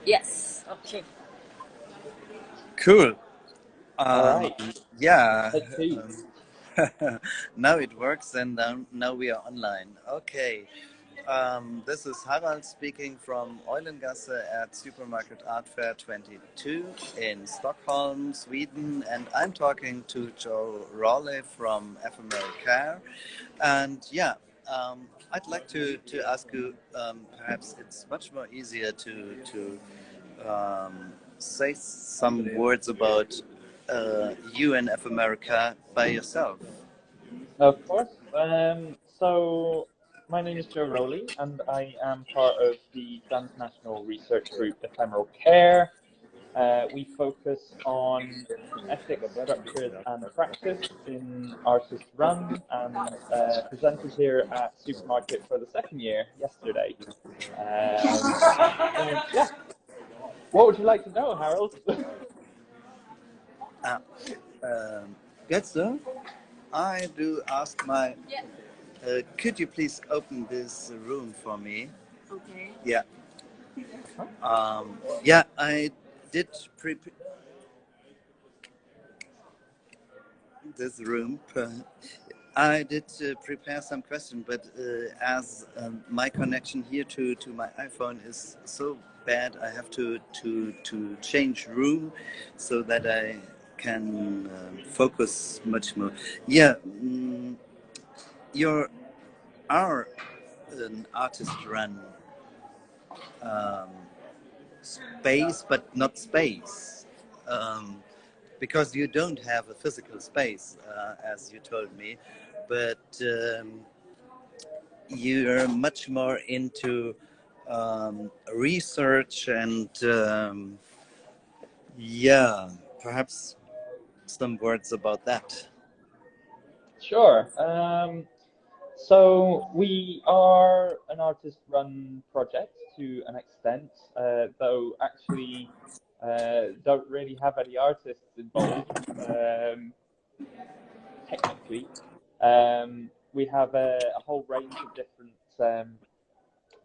Yes. Okay. Cool. All Um, right, yeah. take two. Now it works, and now we are online. Okay. This is Harald speaking from Eulengasse at Supermarket Art Fair 22 in Stockholm, Sweden, and I'm talking to Joe Rowley from Ephemeral. And yeah, I'd like to ask you. Perhaps it's much more easier to say some words about you and Ephemeral by yourself. Of course. So my name is Joe Rowley, and I am part of the transnational research group Ephemeral Care. We focus on ethics, structures, and practice in artist run, and presented here at Supermarket for the second year yesterday. So yeah, what would you like to know, Harold? Ah, good, sir. I do ask my. Could you please open this room for me? Okay. Yeah. Yeah, I did prepare this room. I did prepare some questions, but as my connection here to my iPhone is so bad, I have to change room so that I can focus much more. Yeah, you are an artist run um, space, but not space. Um, because you don't have a physical space, as you told me, but you're much more into research and yeah, perhaps some words about that. Sure. So we are an artist-run project to an extent, though actually don't really have any artists involved. Technically, we have a whole range of different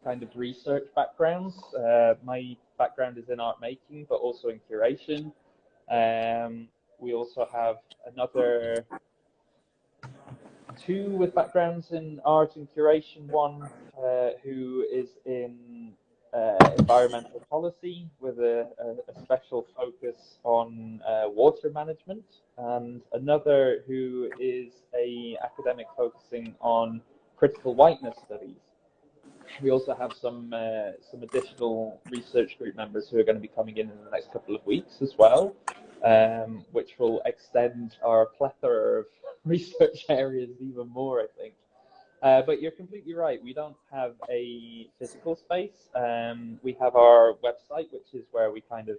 kind of research backgrounds. My background is in art making, but also in curation. We also have another two with backgrounds in art and curation, one who is in environmental policy with a special focus on water management, and another who is a academic focusing on critical whiteness studies. We also have some additional research group members who are going to be coming in the next couple of weeks as well, which will extend our plethora of research areas even more, I think. But you're completely right. We don't have a physical space. We have our website, which is where we kind of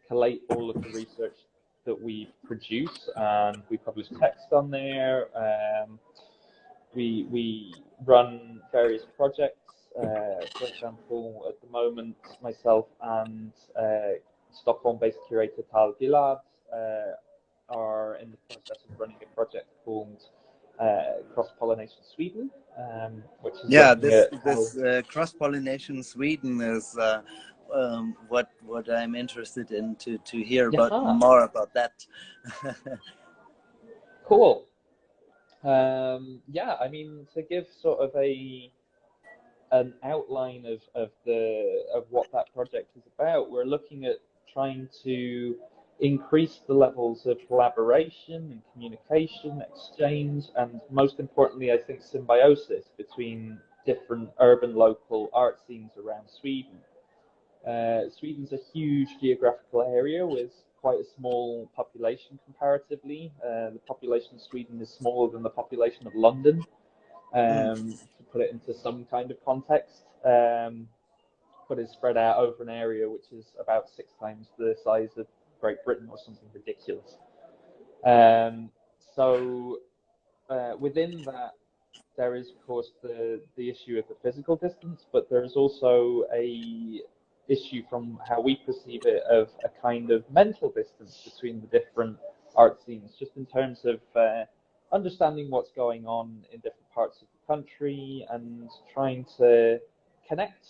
collate all of the research that we produce, and we publish text on there. We run various projects. For example, at the moment, myself and Stockholm-based curator Tal Gillard are in the process of running a project called Crosspollination Sweden, which is Yeah, looking this at how. this cross pollination Sweden is what I'm interested in to hear about Yeah, more about that. cool. Yeah, I mean, to give sort of an outline of what that project is about, we're looking at trying to increase the levels of collaboration and communication, exchange, and most importantly, I think symbiosis between different urban local art scenes around Sweden. Sweden's a huge geographical area with quite a small population comparatively. The population of Sweden is smaller than the population of London, to put it into some kind of context, but it's spread out over an area which is about 6 times the size of Great Britain or something ridiculous. Um, so within that, there is, of course, the issue of the physical distance, but there is also a issue from how we perceive it of a kind of mental distance between the different art scenes, just in terms of understanding what's going on in different parts of the country and trying to connect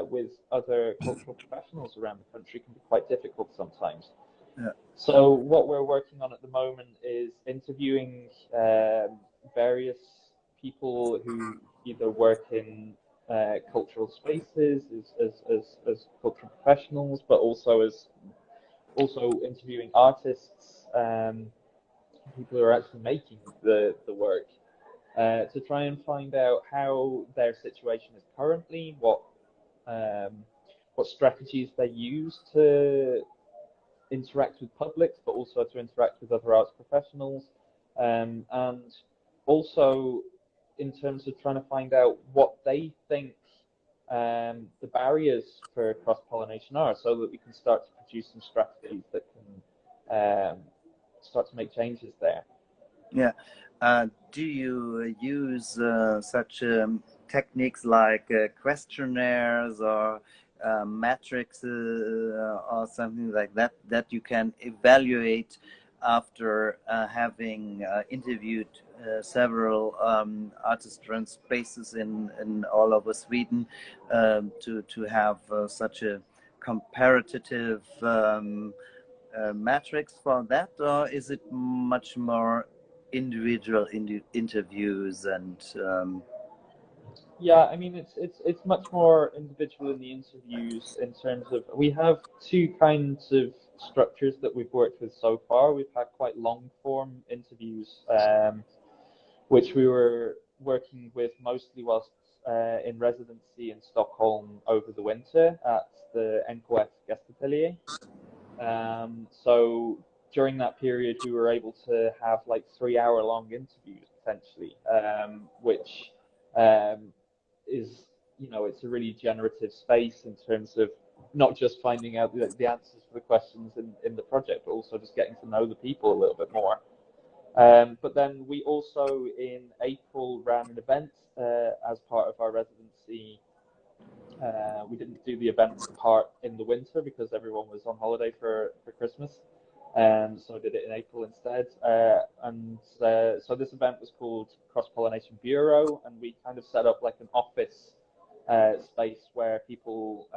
with other cultural professionals around the country can be quite difficult sometimes. Yeah. So what we're working on at the moment is interviewing various people who either work in cultural spaces as cultural professionals, but also interviewing artists, people who are actually making the work, to try and find out how their situation is currently, what strategies they use to interact with publics, but also to interact with other arts professionals, and also in terms of trying to find out what they think the barriers for cross-pollination are, so that we can start to produce some strategies that can start to make changes there. Yeah. Do you use such techniques like questionnaires or metrics or something like that that you can evaluate after having interviewed several artisan spaces in all over Sweden, to have such a comparative metrics for that, or is it much more individual interviews and Yeah, I mean it's much more individual in the interviews in terms of we have two kinds of structures that we've worked with so far. We've had quite long form interviews, which we were working with mostly whilst in residency in Stockholm over the winter at the NKF Gästatelier. So during that period, we were able to have like 3 hour long interviews potentially, which is, you know, it's a really generative space in terms of not just finding out the answers for the questions in the project, but also just getting to know the people a little bit more. But then we also in April ran an event as part of our residency. We didn't do the event part in the winter because everyone was on holiday for Christmas. So I did it in April instead. So this event was called Crosspollination Bureau, and we kind of set up like an office space where people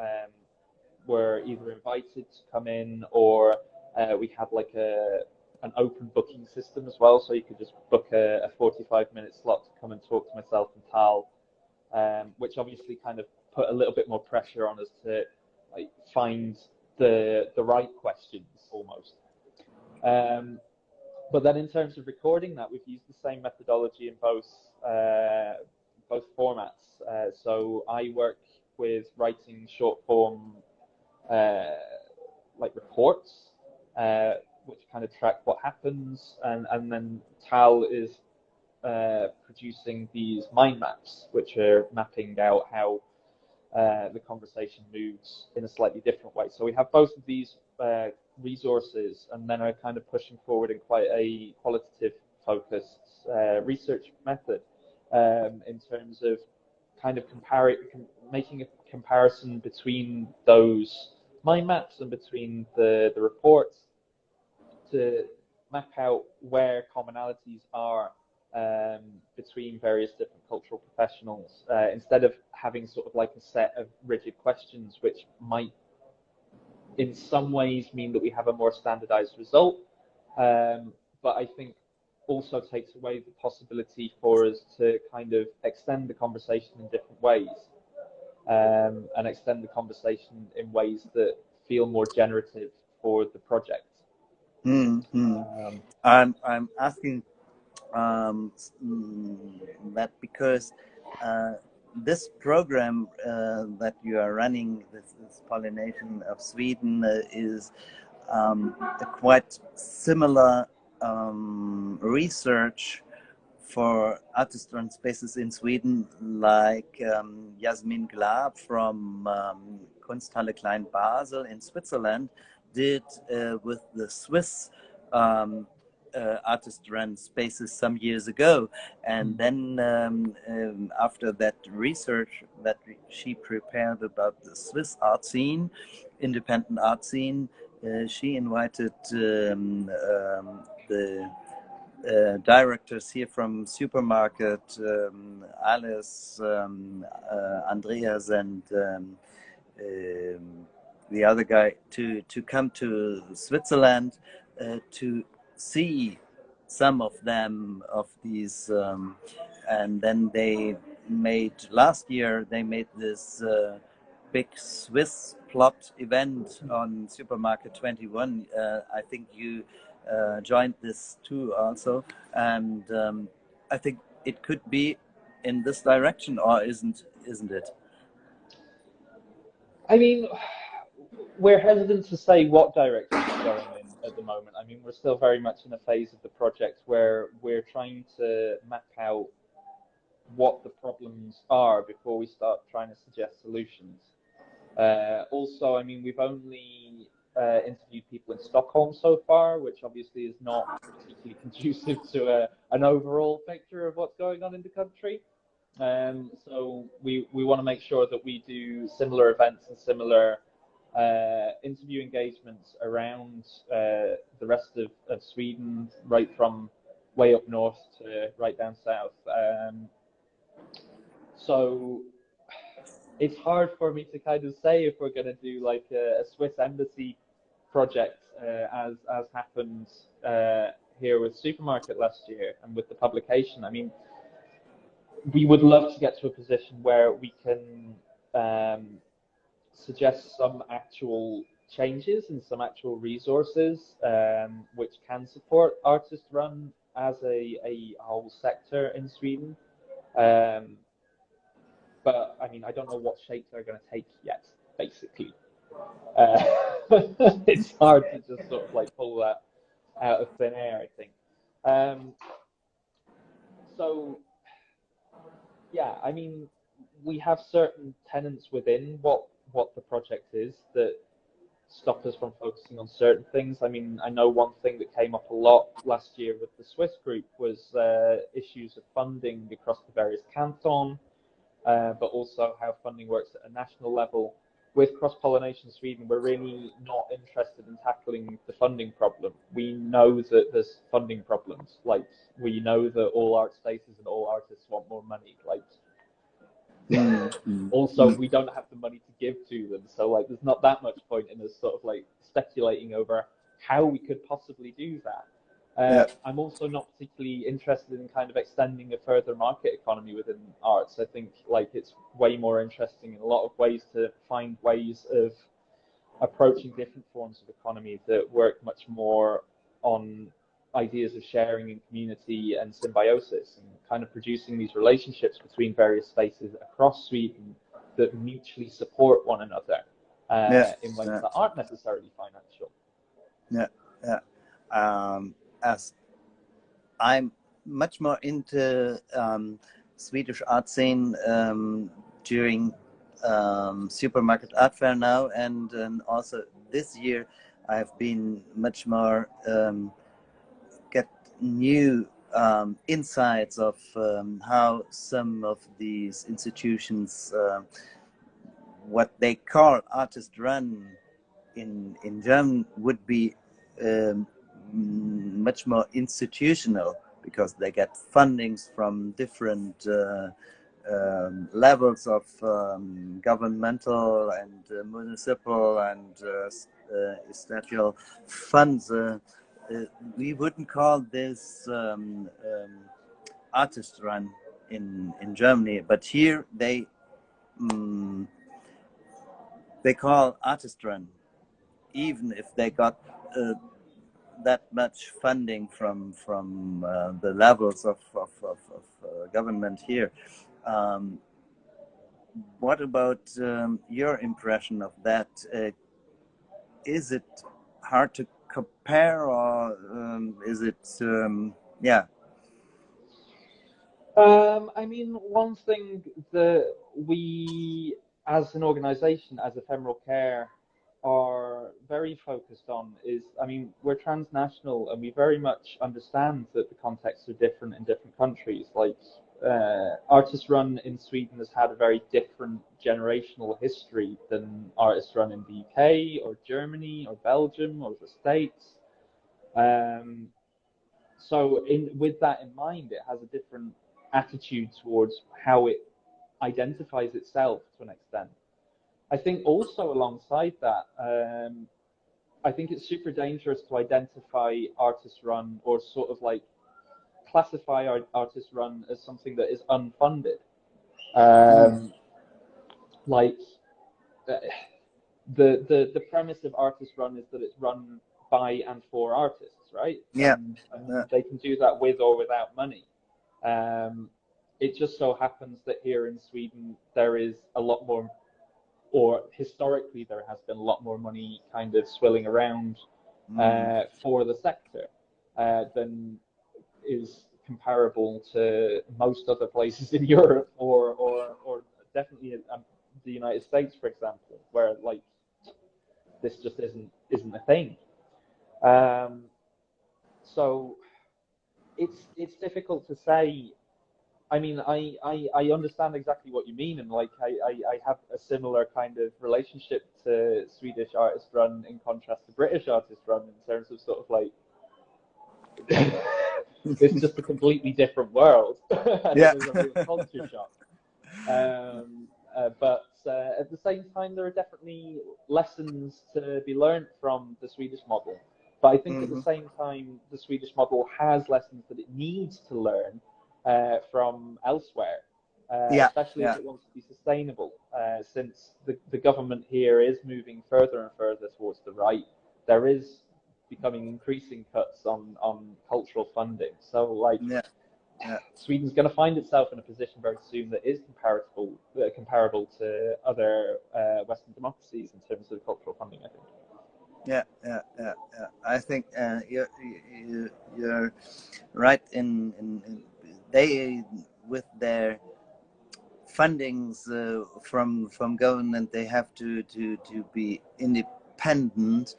were either invited to come in, or we had like an open booking system as well, so you could just book a 45-minute slot to come and talk to myself and Tal, which obviously kind of put a little bit more pressure on us to like find the right questions almost. But then in terms of recording that, we've used the same methodology in both formats. So I work with writing short form like reports, which kind of track what happens, and then Tal is producing these mind maps, which are mapping out how the conversation moves in a slightly different way. So we have both of these resources, and then are kind of pushing forward in quite a qualitative focused research method, in terms of kind of making a comparison between those mind maps and between the reports to map out where commonalities are between various different cultural professionals, instead of having sort of like a set of rigid questions, which might in some ways mean that we have a more standardized result, but I think also takes away the possibility for us to kind of extend the conversation in different ways, and extend the conversation in ways that feel more generative for the project. I'm asking that because this program that you are running, this pollination of Sweden, is a quite similar research for artisan spaces in Sweden, like Jasmin Glab from Kunsthalle Klein Basel in Switzerland did with the Swiss artist-run spaces some years ago. And then after that research that she prepared about the Swiss art scene, independent art scene, she invited the directors here from Supermarket, Alice, Andreas, and the other guy to come to Switzerland to see some of these, and then they made last year they made this big Swiss plot event on Supermarket 21. I think you joined this too also, and I think it could be in this direction, or isn't it? I mean, we're hesitant to say what direction it's going in at the moment. I mean, we're still very much in a phase of the project where we're trying to map out what the problems are before we start trying to suggest solutions. Also, I mean, we've only interviewed people in Stockholm so far, which obviously is not particularly conducive to an overall picture of what's going on in the country. So we want to make sure that we do similar events and similar interview engagements around the rest of Sweden, right from way up north to right down south. So it's hard for me to kind of say if we're going to do like a Swiss embassy project as happened here with Supermarket last year and with the publication. I mean, we would love to get to a position where we can suggest some actual changes and some actual resources which can support artist run as a whole sector in Sweden. But I mean, I don't know what shape they're going to take yet, basically. It's hard to just sort of like pull that out of thin air, I think. So, yeah, I mean, we have certain tenets within what the project is that stop us from focusing on certain things. I mean, I know one thing that came up a lot last year with the Swiss group was issues of funding across the various cantons. But also how funding works at a national level. With Cross-Pollination Sweden, we're really not interested in tackling the funding problem. We know that there's funding problems. Like, we know that all art spaces and all artists want more money. Like, also, we don't have the money to give to them. So, like, there's not that much point in us sort of like speculating over how we could possibly do that. I'm also not particularly interested in kind of extending a further market economy within arts. I think like it's way more interesting in a lot of ways to find ways of approaching different forms of economy that work much more on ideas of sharing and community and symbiosis and kind of producing these relationships between various spaces across Sweden that mutually support one another in ways that aren't necessarily financial. As I'm much more into Swedish art scene during Supermarket Art Fair now, and also this year I've been much more get new insights of how some of these institutions, what they call artist run in German, would be much more institutional, because they get fundings from different levels of governmental and municipal and stattal funds. We wouldn't call this artist run in Germany, but here they call artist run, even if they got that much funding from the levels of government here. What about your impression of that? Is it hard to compare, or is it I mean, one thing that we as an organization, as Ephemeral Care, are very focused on is, I mean, we're transnational and we very much understand that the contexts are different in different countries. Like, Artist Run in Sweden has had a very different generational history than Artist Run in the UK or Germany or Belgium or the States. So with that in mind, it has a different attitude towards how it identifies itself to an extent. I think also alongside that, I think it's super dangerous to identify artist-run or sort of like classify artist-run as something that is unfunded. Like the premise of artist-run is that it's run by and for artists, right? Yeah. And they can do that with or without money. It just so happens that here in Sweden there is a lot more, or historically there has been a lot more money kind of swilling around for the sector than is comparable to most other places in Europe or definitely the United States, for example, where like this just isn't a thing. So it's difficult to say. I mean, I understand exactly what you mean, and like I have a similar kind of relationship to Swedish artist run in contrast to British artist run in terms of sort of like it's just a completely different world. And Yeah. it was a real culture shock. But at the same time, there are definitely lessons to be learned from the Swedish model. But I think at the same time, the Swedish model has lessons that it needs to learn from elsewhere, especially if it wants to be sustainable, since the government here is moving further and further towards the right. There is becoming increasing cuts on cultural funding. So like Sweden's going to find itself in a position very soon that is comparable to other Western democracies in terms of cultural funding, I think. Yeah. I think you're right in they, with their fundings from government, they have to be independent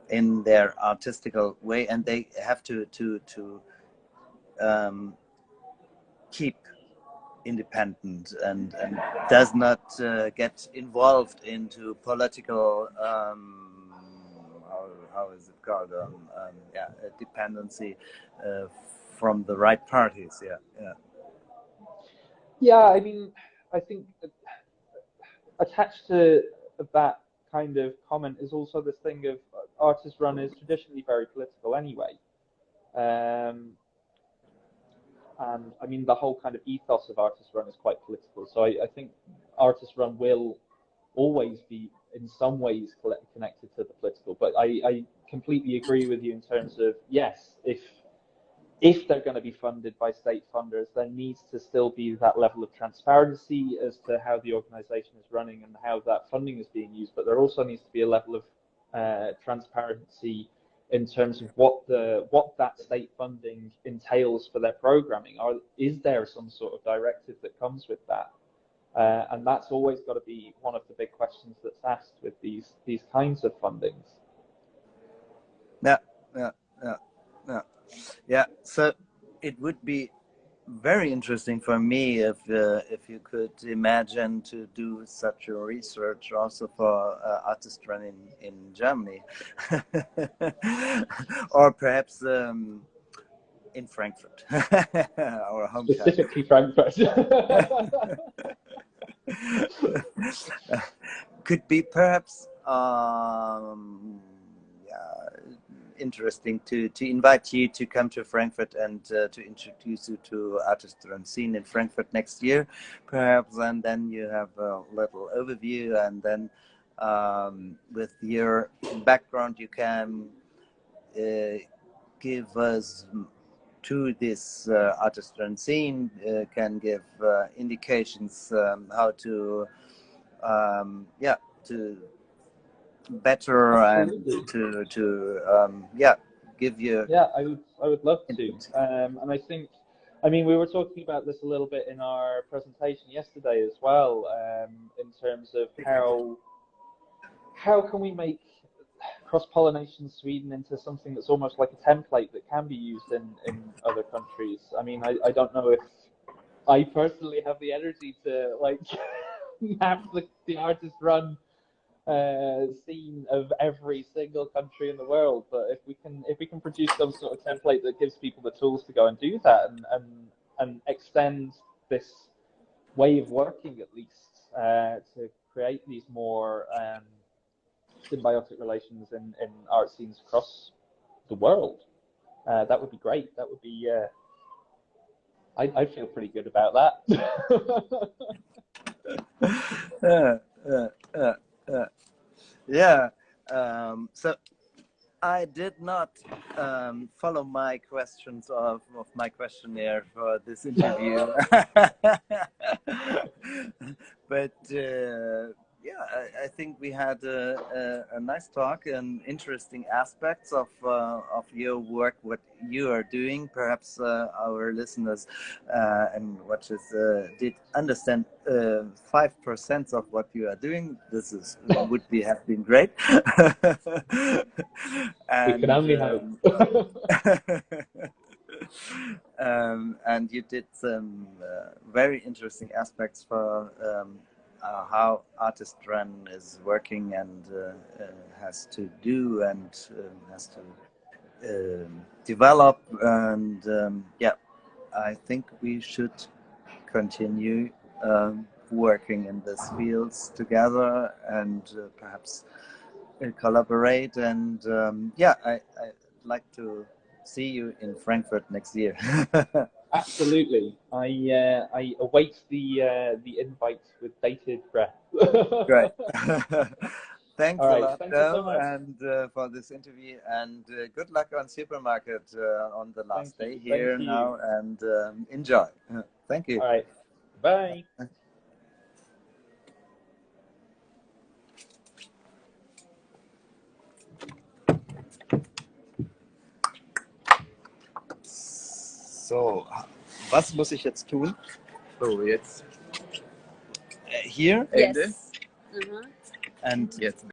in their artistical way, and they have to keep independent and does not get involved into political how is it called dependency from the right parties. I mean, I think attached to that kind of comment is also this thing of artist run is traditionally very political anyway. And I mean, the whole kind of ethos of artist run is quite political. So I think artist run will always be in some ways connected to the political. But I completely agree with you in terms of, yes, if they're going to be funded by state funders, there needs to still be that level of transparency as to how the organization is running and how that funding is being used. But there also needs to be a level of transparency in terms of what that state funding entails for their programming. Is there some sort of directive that comes with that? And that's always got to be one of the big questions that's asked with these kinds of fundings. Yeah. So it would be very interesting for me if you could imagine to do such a research also for artist run in Germany, or perhaps in Frankfurt, our home specifically Frankfurt. Could be perhaps interesting to invite you to come to Frankfurt and to introduce you to artist run scene in Frankfurt next year, perhaps, and then you have a little overview, and then with your background you can give us to this artist run scene, can give indications how to better Absolutely. and to give you. Yeah, I would love to. And I think, I mean, we were talking about this a little bit in our presentation yesterday as well, in terms of how can we make cross-pollination Sweden into something that's almost like a template that can be used in other countries. I mean, I don't know if I personally have the energy to like map the artist run scene of every single country in the world. But if we can produce some sort of template that gives people the tools to go and do that and extend this way of working at least to create these more symbiotic relations in art scenes across the world, that would be great. That would be I feel pretty good about that. Yeah. So I did not follow my questions of my questionnaire for this interview, but yeah, I think we had a nice talk and interesting aspects of your work, what you are doing. Perhaps our listeners and watchers did understand 5% of what you are doing. This is have been great. We can only hope. And you did some very interesting aspects for how Artist Run is working and has to do and has to develop. And yeah, I think we should continue working in these fields together and perhaps collaborate. And yeah, I'd like to see you in Frankfurt next year. Absolutely. I await the invite with bated breath. Great. Thanks a lot, Thank Joe, you so much. and for this interview, and good luck on Supermarket on the last day Thank here you. now, and enjoy. Thank you. All right. Bye. So, was muss ich jetzt tun? So, jetzt Here? Ende. Yes. And Jetzt